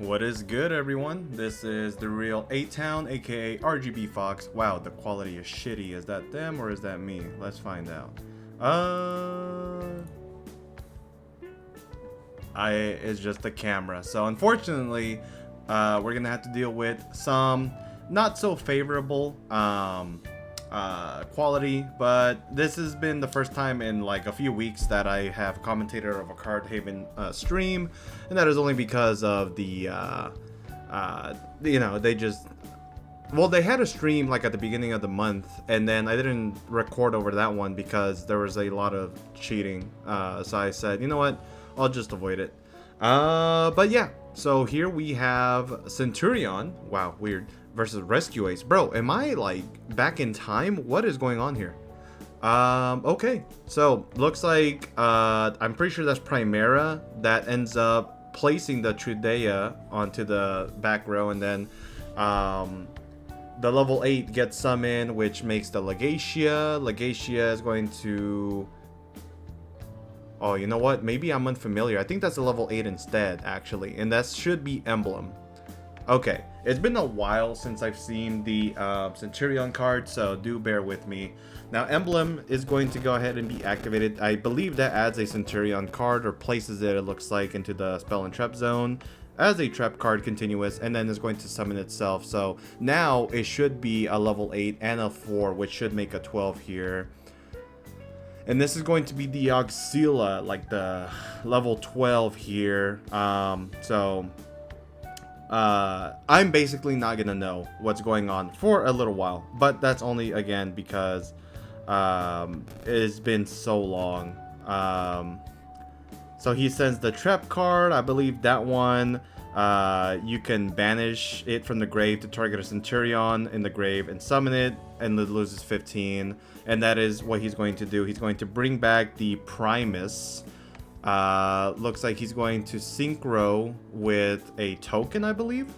What is good, everyone? This is the real A-Town, aka RGB Fox. Wow, the quality is shitty. Is that them or is that me? Let's find out. It's just the camera. So unfortunately, we're gonna have to deal with some not so favorable quality, but this has been the first time in like a few weeks that I have commentator of a Card Haven stream, and that is only because of the they had a stream like at the beginning of the month, and then I didn't record over that one because there was a lot of cheating, so I said, you know what, I'll just avoid it. But yeah, so here we have Centur-Ion, wow, weird, versus Rescue Ace. Bro, am I like back in time? What is going on here? Okay, so looks like I'm pretty sure that's Primera that ends up placing the Trudea onto the back row, and then the level 8 gets summoned, which makes the Legacia. Legacia is going to... Oh, you know what? Maybe I'm unfamiliar. I think that's a level 8 instead, actually. And that should be Emblem. Okay. It's been a while since I've seen the Centur-Ion card, so do bear with me. Now, Emblem is going to go ahead and be activated. I believe that adds a Centur-Ion card, or places it looks like, into the Spell and Trap zone as a trap card continuous, and then is going to summon itself. So now it should be a level 8 and a 4, which should make a 12 here. And this is going to be the Auxila, like the level 12 here. I'm basically not gonna know what's going on for a little while, but that's only again because it's been so long. So he sends the trap card. I believe that one you can banish it from the grave to target a Centur-Ion in the grave and summon it, and it loses 15. And that is what he's going to do. He's going to bring back the Primus. Looks like he's going to synchro with a token, I believe,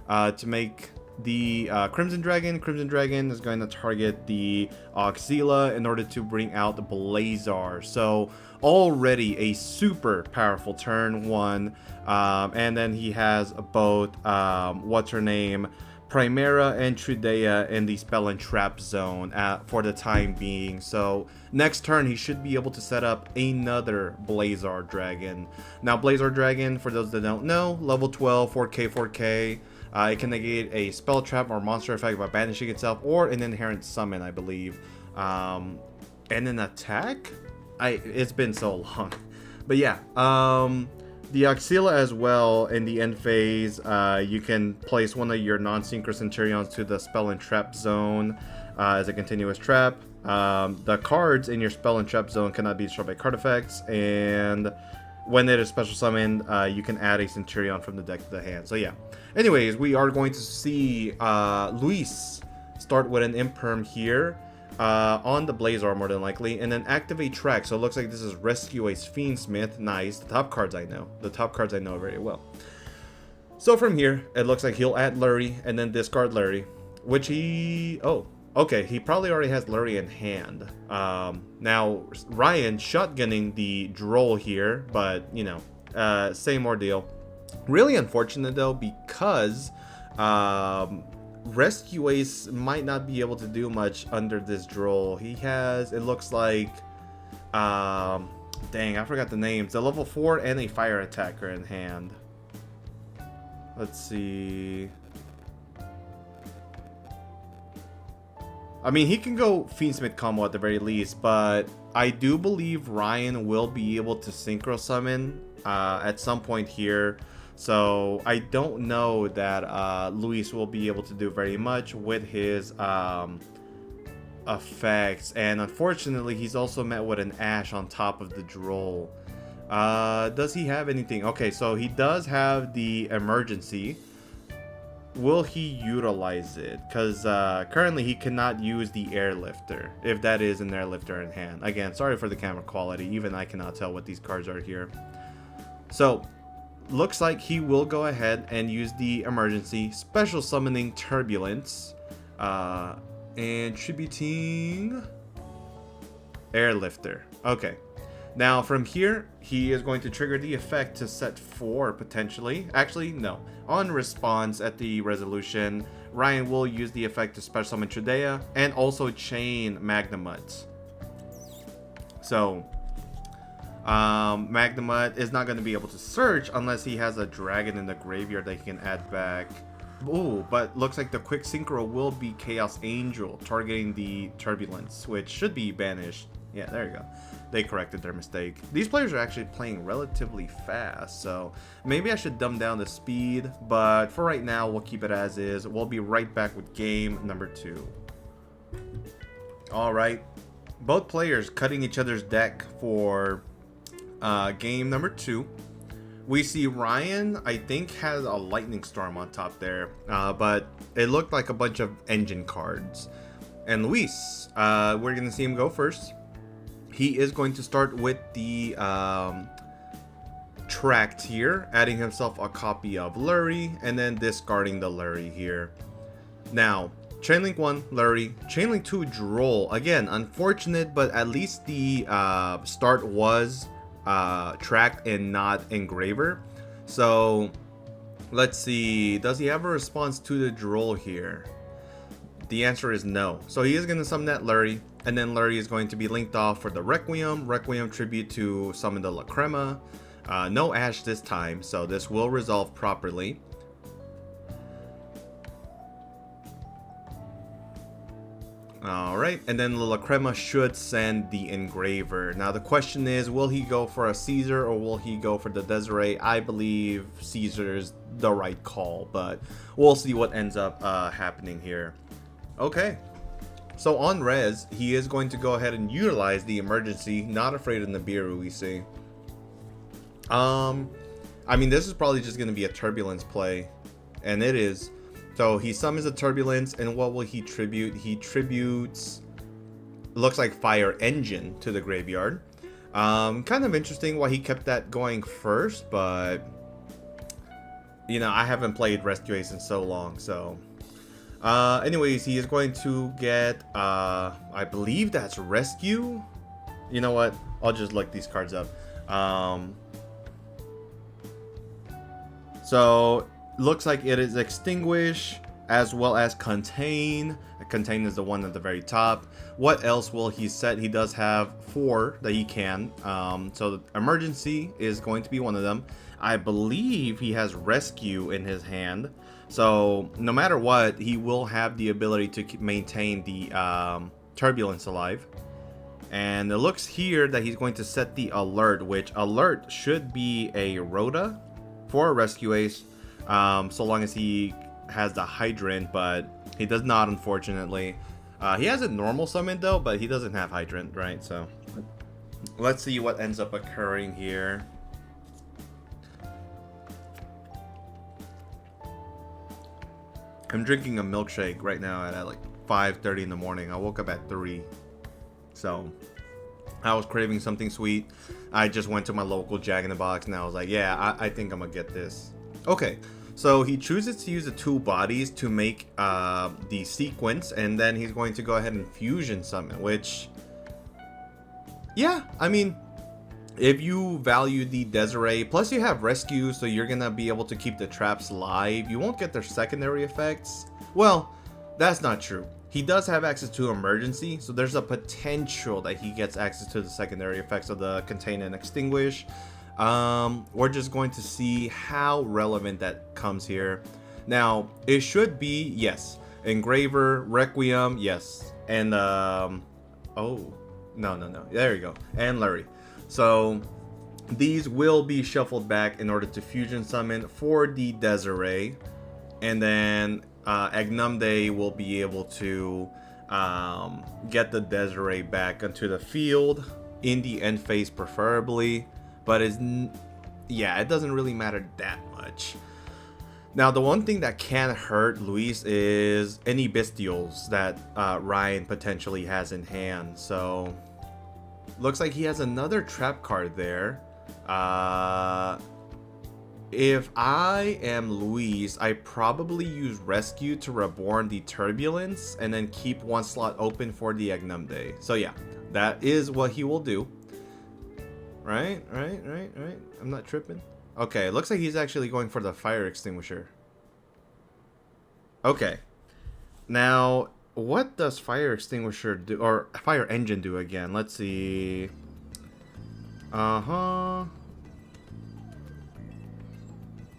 to make the Crimson Dragon. Crimson Dragon is going to target the Auxila in order to bring out the Blazar. So already a super powerful turn one. And then he has both, what's her name, Primera and Trudea in the Spell and Trap zone for the time being. So next turn he should be able to set up another Blazar Dragon. Now Blazar Dragon, for those that don't know, level 12, 4k. It can negate a spell trap or monster effect by banishing itself, or an inherent summon, I believe. And an attack? It's been so long. But yeah, the Auxila as well, in the end phase, you can place one of your non-synchro Centurions to the Spell and Trap zone as a continuous trap. The cards in your Spell and Trap zone cannot be destroyed by card effects, and when it is special summoned, you can add a Centurion from the deck to the hand. So yeah. Anyways, we are going to see Luis start with an Imperm here. On the Blazar more than likely, and then activate track. So it looks like this is Rescue Ace Fiendsmith. Nice. The top cards I know. The top cards I know very well. So from here, it looks like he'll add Lurie and then discard Lurie, which he... Oh, okay. He probably already has Lurie in hand. Now, Ryan shotgunning the Droll here, but, you know, same ordeal. Really unfortunate, though, because... Rescue Ace might not be able to do much under this Droll. He has, it looks like, dang, I forgot the names. The level 4 and a fire attacker in hand. Let's see. I mean, he can go Fiendsmith combo at the very least, but I do believe Ryan will be able to synchro summon at some point here. So I don't know that Luis will be able to do very much with his effects. And unfortunately, he's also met with an Ash on top of the Droll. Does he have anything? Okay, so he does have the Emergency. Will he utilize it? Because currently he cannot use the Airlifter, if that is an Airlifter in hand. Again, sorry for the camera quality. Even I cannot tell what these cards are here. So... looks like he will go ahead and use the Emergency, special summoning Turbulence, and tributing Airlifter. Okay, Now from here, he is going to trigger the effect to set 4 potentially. Actually, no. On response at the resolution, Ryan will use the effect to special summon Trudea and also chain Magnamut. So, Magnamut is not going to be able to search unless he has a dragon in the graveyard that he can add back. Oh, but looks like the quick synchro will be Chaos Angel, targeting the Turbulence, which should be banished. Yeah, there you go. They corrected their mistake. These players are actually playing relatively fast, so maybe I should dumb down the speed, but for right now, we'll keep it as is. We'll be right back with game number 2. Alright, both players cutting each other's deck for game number 2. We see Ryan, I think, has a Lightning Storm on top there, but it looked like a bunch of engine cards. And Luis, we're going to see him go first. He is going to start with the track tier, adding himself a copy of Lurie, and then discarding the Lurie here. Now, Chainlink 1, Lurie. Chainlink 2, Droll. Again, unfortunate, but at least the start was tracked and not engraver. So, let's see. Does he have a response to the Droll here? The answer is no. So he is going to summon that Lurie, and then Lurie is going to be linked off for the Requiem tribute to summon the La Crema. No Ash this time, so this will resolve properly. Alright, and then La Crema should send the Engraver. Now the question is, will he go for a Caesar or will he go for the Desiree? I believe Caesar's the right call, but we'll see what ends up happening here. Okay, so on res, he is going to go ahead and utilize the emergency, not afraid of Nibiru, we see. I mean, this is probably just going to be a Turbulence play, and it is. So he summons a Turbulence, and what will he tribute? He tributes, looks like Fire Engine to the graveyard. Kind of interesting why he kept that going first, but, you know, I haven't played Rescue Ace in so long, so... anyways, he is going to get, I believe that's Rescue. You know what? I'll just look these cards up. So, looks like it is Extinguish as well as Contain. Contain is the one at the very top. What else will he set? He does have 4 that he can. So, Emergency is going to be one of them. I believe he has Rescue in his hand. So, no matter what, he will have the ability to maintain the Turbulence alive. And it looks here that he's going to set the Alert, which Alert should be a Rhoda for a Rescue Ace, so long as he has the Hydrant, but he does not, unfortunately. He has a normal summon, though, but he doesn't have Hydrant, right? So, let's see what ends up occurring here. I'm drinking a milkshake right now at like 5:30 in the morning. I woke up at 3. So, I was craving something sweet. I just went to my local Jack in the Box and I was like, yeah, I think I'm gonna get this. Okay, so he chooses to use the 2 bodies to make the sequence, and then he's going to go ahead and fusion summon, which, yeah, I mean, if you value the Desiree, plus you have Rescue, so you're gonna be able to keep the traps live. You won't get their secondary effects. Well, that's not true. He does have access to Emergency, so there's a potential that he gets access to the secondary effects of the Contain and Extinguish. We're just going to see how relevant that comes here. Now, it should be, yes, Engraver, Requiem, yes, and, oh, no, there you go, and Lurie. So, these will be shuffled back in order to fusion summon for the Desiree, and then Agnumde will be able to get the Desiree back onto the field in the end phase preferably, but yeah, it doesn't really matter that much. Now, the one thing that can hurt Luis is any Bestials that Ryan potentially has in hand. So, looks like he has another trap card there. If I am Luis, I probably use Rescue to reborn the Turbulence and then keep 1 slot open for the Agnumde. So yeah, that is what he will do. Right. I'm not tripping. Okay, looks like he's actually going for the fire extinguisher. Okay. Now, what does fire extinguisher do, or fire engine do again? Let's see. Uh-huh.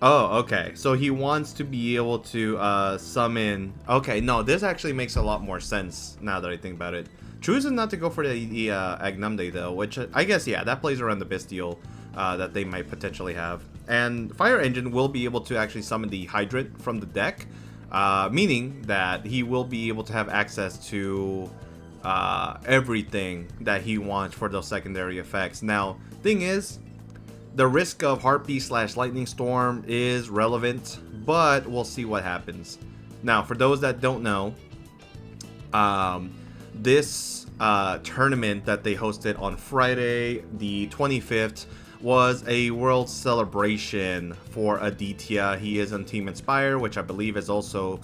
Oh, okay. So he wants to be able to summon. Okay, no, this actually makes a lot more sense now that I think about it. Choosing not to go for the Agnumde though, which I guess, yeah, that plays around the Bestial that they might potentially have. And Fire Engine will be able to actually summon the Hydrant from the deck, meaning that he will be able to have access to everything that he wants for those secondary effects. Now, thing is, the risk of Heartbeat / Lightning Storm is relevant, but we'll see what happens. Now, for those that don't know, this tournament that they hosted on Friday, the 25th, was a world celebration for Aditya. He is on Team Inspire, which I believe is also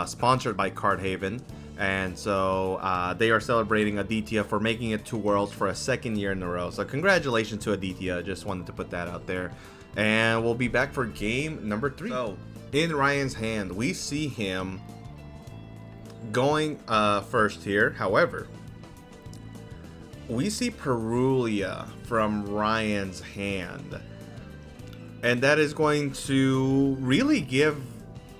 sponsored by Cardhaven. And so they are celebrating Aditya for making it to Worlds for a second year in a row. So congratulations to Aditya. Just wanted to put that out there. And we'll be back for game number 3. So in Ryan's hand, we see him going first here. However, we see Perulia from Ryan's hand. And that is going to really give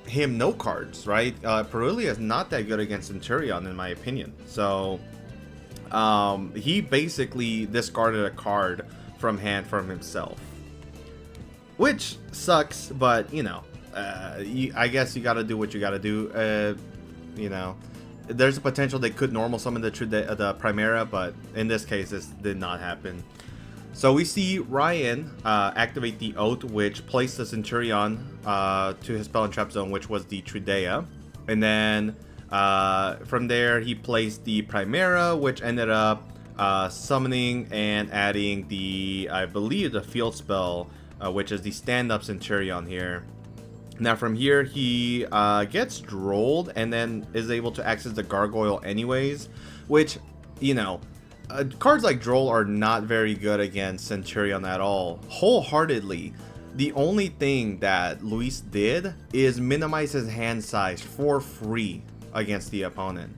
him no cards, right? Perulia is not that good against Centur-Ion in my opinion. So he basically discarded a card from hand from himself, which sucks, but you know, I guess you gotta do what you gotta do. You know, there's a potential they could normal summon the Primera, but in this case this did not happen. So we see Ryan activate the Oath, which placed the Centur-Ion to his spell and trap zone, which was the Trudea. And then from there, he placed the Primera, which ended up summoning and adding the, I believe, the field spell, which is the stand-up Centur-Ion here. Now from here, he gets Drolled and then is able to access the Gargoyle anyways, which, you know, cards like Droll are not very good against Centur-Ion at all. Wholeheartedly, the only thing that Luis did is minimize his hand size for free against the opponent.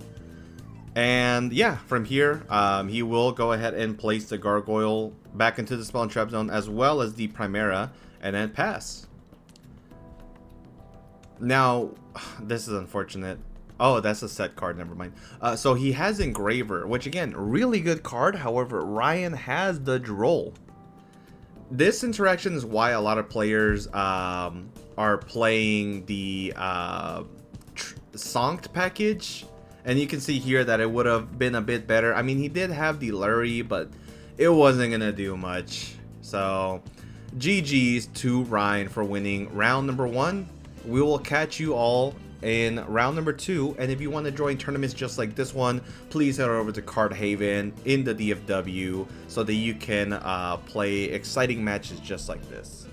And yeah, from here, he will go ahead and place the Gargoyle back into the spell and trap zone, as well as the Primera, and then pass. Now, this is unfortunate. Oh, that's a set card, never mind. So he has Engraver, which again, really good card. However, Ryan has the Droll. This interaction is why a lot of players are playing the Sonked package. And you can see here that it would have been a bit better. I mean, he did have the Lurry, but it wasn't going to do much. So, GG's to Ryan for winning round number 1. We will catch you all in round number 2, and if you want to join tournaments just like this one, please head over to Cardhaven in the DFW so that you can play exciting matches just like this.